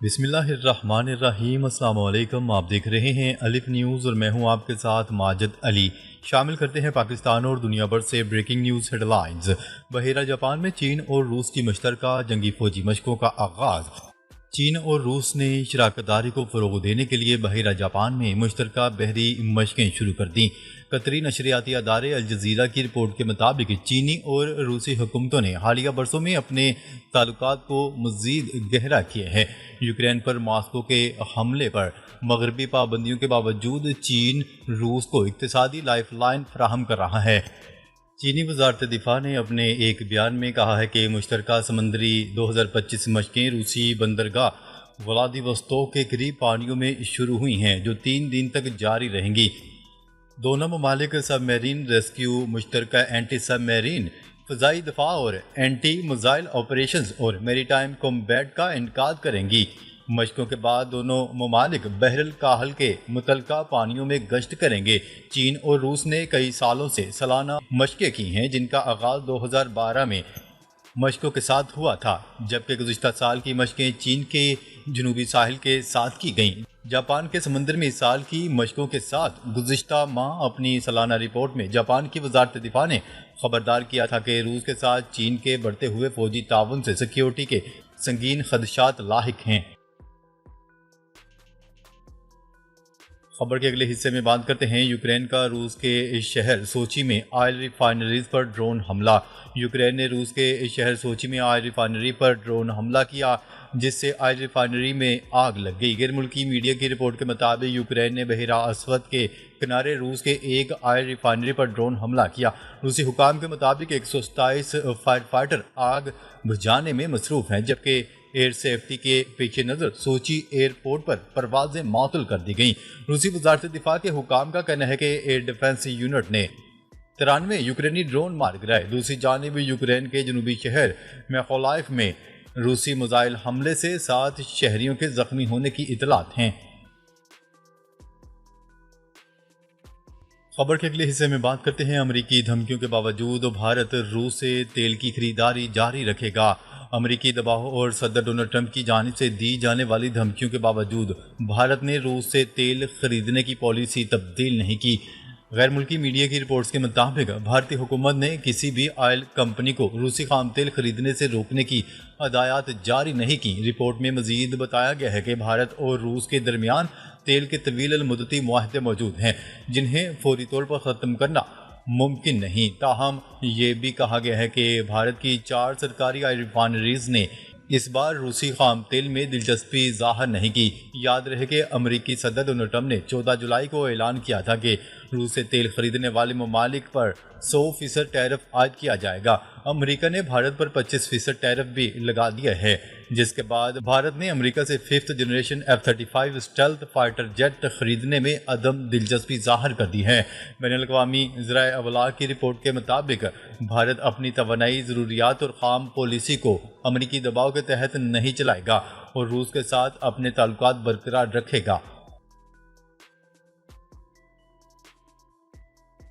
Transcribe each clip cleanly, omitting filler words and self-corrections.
بسم اللہ الرحمن الرحیم۔ السلام علیکم، آپ دیکھ رہے ہیں الف نیوز اور میں ہوں آپ کے ساتھ ماجد علی۔ شامل کرتے ہیں پاکستان اور دنیا بھر سے بریکنگ نیوز ہیڈ لائنز۔ بحیرہ جاپان میں چین اور روس کی مشترکہ جنگی فوجی مشقوں کا آغاز۔ چین اور روس نے شراکت داری کو فروغ دینے کے لیے بحیرہ جاپان میں مشترکہ بحری مشقیں شروع کر دیں۔ قطری نشریاتی ادارے الجزیرہ کی رپورٹ کے مطابق چینی اور روسی حکومتوں نے حالیہ برسوں میں اپنے تعلقات کو مزید گہرا کیا ہے۔ یوکرین پر ماسکو کے حملے پر مغربی پابندیوں کے باوجود چین روس کو اقتصادی لائف لائن فراہم کر رہا ہے۔ چینی وزارت دفاع نے اپنے ایک بیان میں کہا ہے کہ مشترکہ سمندری 2025 مشقیں روسی بندرگاہ ولادیوستوک کے قریب پانیوں میں شروع ہوئی ہیں، جو 3 دن تک جاری رہیں گی۔ دونوں ممالک سب میرین ریسکیو، مشترکہ اینٹی سب میرین فضائی دفاع اور اینٹی میزائل آپریشنز اور میری ٹائم کمبیٹ کا انعقاد کریں گی۔ مشقوں کے بعد دونوں ممالک بحر الکاہل کے متعلقہ پانیوں میں گشت کریں گے۔ چین اور روس نے کئی سالوں سے سالانہ مشقیں کی ہیں، جن کا آغاز 2012 میں مشقوں کے ساتھ ہوا تھا، جبکہ گزشتہ سال کی مشقیں چین کے جنوبی ساحل کے ساتھ کی گئیں۔ جاپان کے سمندر میں اس سال کی مشقوں کے ساتھ گزشتہ ماہ اپنی سالانہ رپورٹ میں جاپان کی وزارت دفاع نے خبردار کیا تھا کہ روس کے ساتھ چین کے بڑھتے ہوئے فوجی تعاون سے سیکیورٹی کے سنگین خدشات لاحق ہیں۔ خبر کے اگلے حصے میں بات کرتے ہیں یوکرین کا روس کے شہر سوچی میں آئل ریفائنریز پر ڈرون حملہ۔ یوکرین نے روس کے شہر سوچی میں آئل ریفائنری پر ڈرون حملہ کیا، جس سے آئل ریفائنری میں آگ لگ گئی۔ غیر ملکی میڈیا کی رپورٹ کے مطابق یوکرین نے بحیرہ اسود کے کنارے روس کے ایک آئل ریفائنری پر ڈرون حملہ کیا۔ روسی حکام کے مطابق 127 فائر فائٹر آگ بجھانے میں مصروف ہیں، جبکہ ایئر سیفٹی کے پیش نظر سوچی ایئرپورٹ پر پروازیں معطل کر دی گئیں۔ روسی وزارت دفاع کے حکام کا کہنا ہے کہ ایئر ڈیفنس یونٹ نے 93 یوکرینی ڈرون مار گرائے۔ دوسری جانب یوکرین کے جنوبی شہر میکولائف میں روسی میزائل حملے سے 7 شہریوں کے زخمی ہونے کی اطلاعات ہیں۔ خبر کے اگلے حصے میں بات کرتے ہیں امریکی دھمکیوں کے باوجود بھارت روس سے تیل کی خریداری جاری رکھے گا۔ امریکی دباؤ اور صدر ڈونلڈ ٹرمپ کی جانب سے دی جانے والی دھمکیوں کے باوجود بھارت نے روس سے تیل خریدنے کی پالیسی تبدیل نہیں کی۔ غیر ملکی میڈیا کی رپورٹس کے مطابق بھارتی حکومت نے کسی بھی آئل کمپنی کو روسی خام تیل خریدنے سے روکنے کی ہدایات جاری نہیں کی۔ رپورٹ میں مزید بتایا گیا ہے کہ بھارت اور روس کے درمیان تیل کے طویل المدتی معاہدے موجود ہیں، جنہیں فوری طور پر ختم کرنا ممکن نہیں۔ تاہم یہ بھی کہا گیا ہے کہ بھارت کی 4 سرکاری آئل ریفائنریز نے اس بار روسی خام تیل میں دلچسپی ظاہر نہیں کی۔ یاد رہے کہ امریکی صدر ڈونلڈ ٹرمپ نے 14 جولائی کو اعلان کیا تھا کہ روس سے تیل خریدنے والے ممالک پر 100% ٹیرف عائد کیا جائے گا۔ امریکہ نے بھارت پر 25% ٹیرف بھی لگا دیا ہے، جس کے بعد بھارت نے امریکہ سے 5th generation F-35 stealth fighter jet خریدنے میں عدم دلچسپی ظاہر کر دی ہے۔ بین الاقوامی ذرائع ابلاغ کی رپورٹ کے مطابق بھارت اپنی توانائی ضروریات اور خام پالیسی کو امریکی دباؤ کے تحت نہیں چلائے گا اور روس کے ساتھ اپنے تعلقات برقرار رکھے گا۔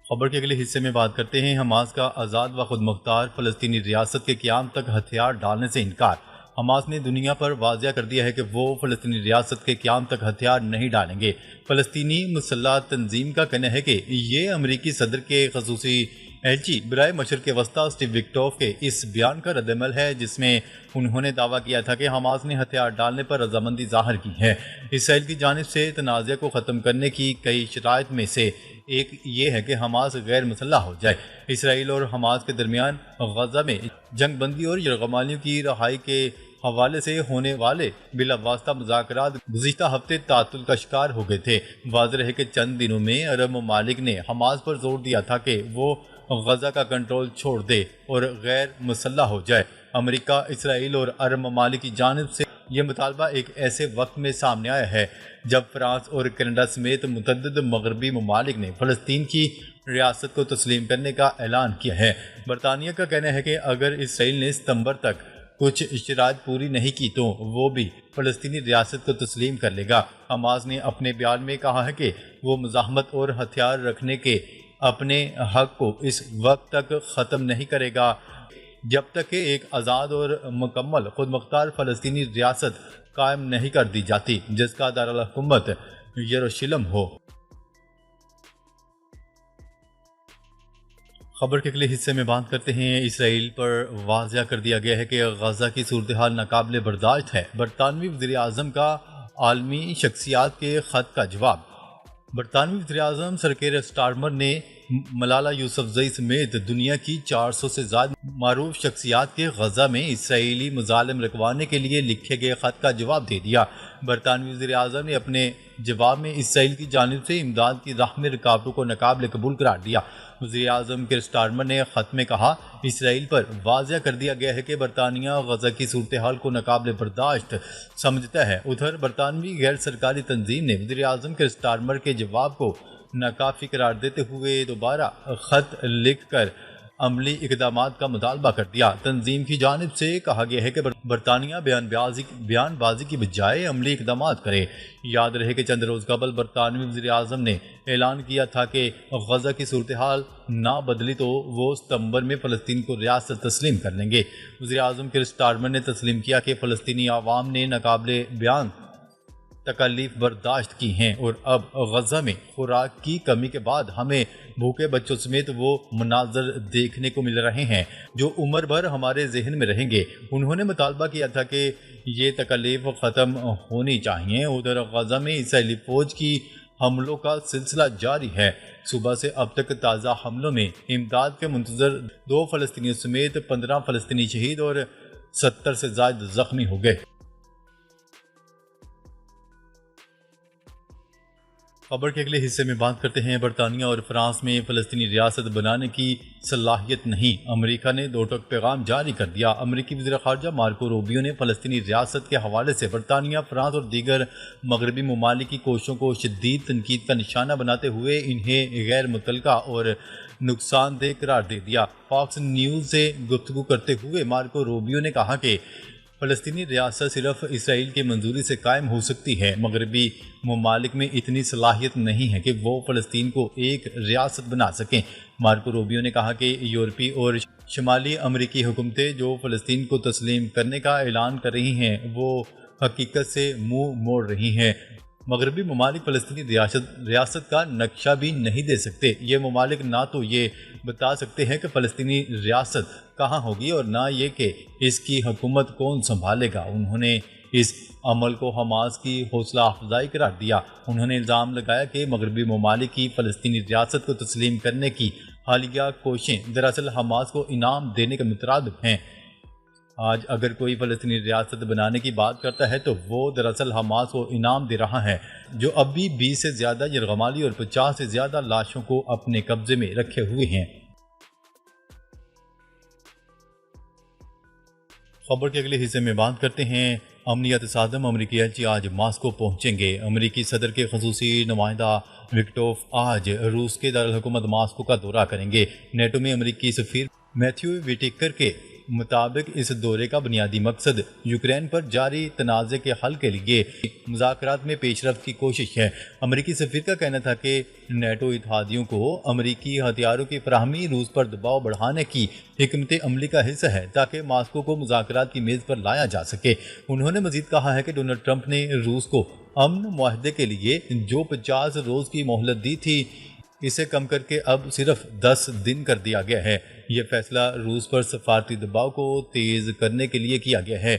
خبر کے اگلے حصے میں بات کرتے ہیں حماس کا آزاد و خود مختار فلسطینی ریاست کے قیام تک ہتھیار ڈالنے سے انکار۔ حماس نے دنیا پر واضح کر دیا ہے کہ وہ فلسطینی ریاست کے قیام تک ہتھیار نہیں ڈالیں گے۔ فلسطینی مسلح تنظیم کا کہنا ہے کہ یہ امریکی صدر کے خصوصی ایلچی برائے مشرق وسطیٰ اسٹیو وکٹوف کے اس بیان کا رد عمل ہے، جس میں انہوں نے دعویٰ کیا تھا کہ حماس نے ہتھیار ڈالنے پر رضامندی ظاہر کی ہے۔ اسرائیل کی جانب سے تنازع کو ختم کرنے کی کئی شرائط میں سے ایک یہ ہے کہ حماس غیر مسلح ہو جائے۔ اسرائیل اور حماس کے درمیان غزہ میں جنگ بندی اور یرغمالیوں کی رہائی کے حوالے سے ہونے والے بلا واسطہ مذاکرات گزشتہ ہفتے تعطل کا شکار ہو گئے تھے۔ واضح ہے کہ چند دنوں میں عرب ممالک نے حماس پر زور دیا تھا کہ وہ غزہ کا کنٹرول چھوڑ دے اور غیر مسلح ہو جائے۔ امریکہ، اسرائیل اور عرب ممالک کی جانب سے یہ مطالبہ ایک ایسے وقت میں سامنے آیا ہے جب فرانس اور کینیڈا سمیت متعدد مغربی ممالک نے فلسطین کی ریاست کو تسلیم کرنے کا اعلان کیا ہے۔ برطانیہ کا کہنا ہے کہ اگر اسرائیل نے ستمبر تک کچھ شرائط پوری نہیں کی تو وہ بھی فلسطینی ریاست کو تسلیم کر لے گا۔ حماس نے اپنے بیان میں کہا ہے کہ وہ مزاحمت اور ہتھیار رکھنے کے اپنے حق کو اس وقت تک ختم نہیں کرے گا جب تک کہ ایک آزاد اور مکمل خود مختار فلسطینی ریاست قائم نہیں کر دی جاتی جس کا دارالحکومت یروشلم ہو۔ خبر کے اگلے حصے میں بات کرتے ہیں۔ اسرائیل پر واضح کر دیا گیا ہے کہ غزہ کی صورتحال ناقابل برداشت ہے۔ برطانوی وزیر اعظم کا عالمی شخصیات کے خط کا جواب۔ برطانوی وزیر اعظم سر کیئر سٹارمر نے ملالہ یوسفزئی سمیت دنیا کی 400 سے زائد معروف شخصیات کے غزہ میں اسرائیلی مظالم رکوانے کے لیے لکھے گئے خط کا جواب دے دیا۔ برطانوی وزیر اعظم نے اپنے جواب میں اسرائیل کی جانب سے امداد کی راہ میں رکاوٹوں کو ناقابل قبول قرار دیا۔ وزیر اعظم کیئر سٹارمر نے خط میں کہا، اسرائیل پر واضح کر دیا گیا ہے کہ برطانیہ غزہ کی صورتحال کو ناقابل برداشت سمجھتا ہے۔ ادھر برطانوی غیر سرکاری تنظیم نے وزیر اعظم کیئر سٹارمر کے جواب کو ناکافی قرار دیتے ہوئے دوبارہ خط لکھ کر عملی اقدامات کا مطالبہ کر دیا۔ تنظیم کی جانب سے کہا گیا ہے کہ برطانیہ بیان بازی کی بجائے عملی اقدامات کرے۔ یاد رہے کہ چند روز قبل برطانوی وزیر اعظم نے اعلان کیا تھا کہ غزہ کی صورتحال نہ بدلی تو وہ ستمبر میں فلسطین کو ریاست تسلیم کر لیں گے۔ وزیر اعظم کیئر سٹارمر نے تسلیم کیا کہ فلسطینی عوام نے ناقابل بیان تکالیف برداشت کی ہیں اور اب غزہ میں خوراک کی کمی کے بعد ہمیں بھوکے بچوں سمیت وہ مناظر دیکھنے کو مل رہے ہیں جو عمر بھر ہمارے ذہن میں رہیں گے۔ انہوں نے مطالبہ کیا تھا کہ یہ تکالیف ختم ہونی چاہیے۔ ادھر غزہ میں اسرائیلی فوج کی حملوں کا سلسلہ جاری ہے۔ صبح سے اب تک تازہ حملوں میں امداد کے منتظر 2 فلسطینیوں سمیت 15 فلسطینی شہید اور 70 سے زائد زخمی ہو گئے۔ خبر کے اگلے حصے میں بات کرتے ہیں۔ برطانیہ اور فرانس میں فلسطینی ریاست بنانے کی صلاحیت نہیں، امریکہ نے 2 ٹوک پیغام جاری کر دیا۔ امریکی وزیر خارجہ مارکو روبیو نے فلسطینی ریاست کے حوالے سے برطانیہ، فرانس اور دیگر مغربی ممالک کی کوششوں کو شدید تنقید کا نشانہ بناتے ہوئے انہیں غیر متعلقہ اور نقصان دہ قرار دے دیا۔ فاکس نیوز سے گفتگو کرتے ہوئے مارکو روبیو نے کہا کہ فلسطینی ریاست صرف اسرائیل کی منظوری سے قائم ہو سکتی ہے۔ مغربی ممالک میں اتنی صلاحیت نہیں ہے کہ وہ فلسطین کو ایک ریاست بنا سکیں۔ مارکو روبیو نے کہا کہ یورپی اور شمالی امریکی حکومتیں جو فلسطین کو تسلیم کرنے کا اعلان کر رہی ہیں وہ حقیقت سے منہ موڑ رہی ہیں۔ مغربی ممالک فلسطینی ریاست کا نقشہ بھی نہیں دے سکتے۔ یہ ممالک نہ تو یہ بتا سکتے ہیں کہ فلسطینی ریاست کہاں ہوگی اور نہ یہ کہ اس کی حکومت کون سنبھالے گا۔ انہوں نے اس عمل کو حماس کی حوصلہ افزائی قرار دیا۔ انہوں نے الزام لگایا کہ مغربی ممالک کی فلسطینی ریاست کو تسلیم کرنے کی حالیہ کوششیں دراصل حماس کو انعام دینے کے مترادف ہیں۔ آج اگر کوئی فلسطینی ریاست بنانے کی بات کرتا ہے تو وہ دراصل حماس کو انعام دے رہا ہے جو اب بھی 20 سے زیادہ یرغمالی اور 50 سے زیادہ لاشوں کو اپنے قبضے میں رکھے ہوئے ہیں۔ خبر کے اگلے حصے میں بات کرتے ہیں۔ امنیت صادم امریکی ایلچی آج ماسکو پہنچیں گے۔ امریکی صدر کے خصوصی نمائندہ وکٹوف آج روس کے دارالحکومت ماسکو کا دورہ کریں گے۔ نیٹو میں امریکی سفیر میتھیو ویٹیکر کے مطابق اس دورے کا بنیادی مقصد یوکرین پر جاری تنازع کے حل کے لیے مذاکرات میں پیش رفت کی کوشش ہے۔ امریکی سفیر کا کہنا تھا کہ نیٹو اتحادیوں کو امریکی ہتھیاروں کی فراہمی روس پر دباؤ بڑھانے کی حکمت عملی کا حصہ ہے تاکہ ماسکو کو مذاکرات کی میز پر لایا جا سکے۔ انہوں نے مزید کہا ہے کہ ڈونلڈ ٹرمپ نے روس کو امن معاہدے کے لیے جو 50 روز کی مہلت دی تھی اسے کم کر کے اب صرف 10 دن کر دیا گیا ہے۔ یہ فیصلہ روس پر سفارتی دباؤ کو تیز کرنے کے لیے کیا گیا ہے۔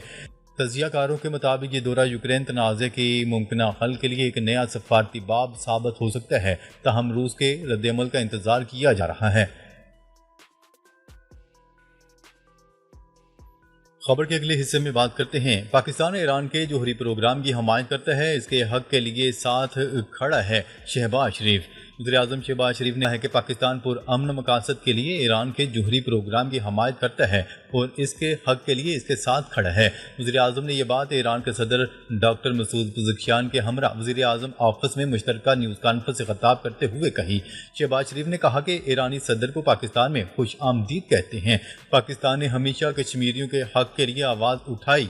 تجزیہ کاروں کے مطابق یہ دورہ یوکرین تنازع کی ممکنہ حل کے لیے ایک نیا سفارتی باب ثابت ہو سکتا ہے، تاہم روس کے رد عمل کا انتظار کیا جا رہا ہے۔ خبر کے اگلے حصے میں بات کرتے ہیں۔ پاکستان ایران کے جوہری پروگرام کی حمایت کرتا ہے، اس کے حق کے لیے ساتھ کھڑا ہے۔ شہباز شریف وزیر اعظم شہباز شریف نے کہا ہے کہ پاکستان پرامن مقاصد کے لیے ایران کے جوہری پروگرام کی حمایت کرتا ہے اور اس کے حق کے لیے اس کے ساتھ کھڑا ہے۔ وزیر اعظم نے یہ بات ایران کے صدر ڈاکٹر مسعود پزشکیان کے ہمراہ وزیر اعظم آفس میں مشترکہ نیوز کانفرنس سے خطاب کرتے ہوئے کہی۔ شہباز شریف نے کہا کہ ایرانی صدر کو پاکستان میں خوش آمدید کہتے ہیں۔ پاکستان نے ہمیشہ کشمیریوں کے حق کے لیے آواز اٹھائی۔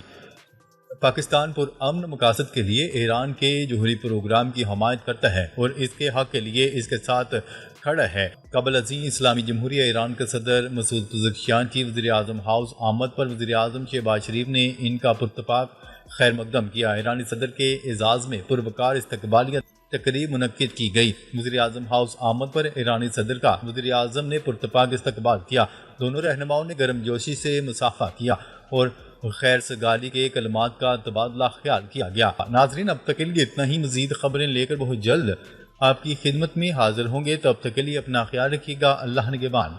پاکستان پرامن مقاصد کے لیے ایران کے جوہری پروگرام کی حمایت کرتا ہے اور اس کے حق کے لیے اس کے ساتھ کھڑا ہے۔ قبل ازیں اسلامی جمہوریہ ایران کے صدر مسعود پزشکیان کی وزیر اعظم ہاؤس آمد پر وزیر اعظم شہباز شریف نے ان کا پرتپاک خیر مقدم کیا۔ ایرانی صدر کے اعزاز میں پروکار استقبالیہ تقریب منعقد کی گئی۔ وزیر اعظم ہاؤس آمد پر ایرانی صدر کا وزیر اعظم نے پرتپاک استقبال کیا۔ دونوں رہنماؤں نے گرم جوشی سے مصافحہ کیا اور خیر سگالی کے کلمات کا تبادلہ خیال کیا گیا۔ ناظرین، اب تک کے لیے اتنا ہی۔ مزید خبریں لے کر بہت جلد آپ کی خدمت میں حاضر ہوں گے، تو اب تک کے لیے اپنا خیال رکھیے گا۔ اللہ نگہبان۔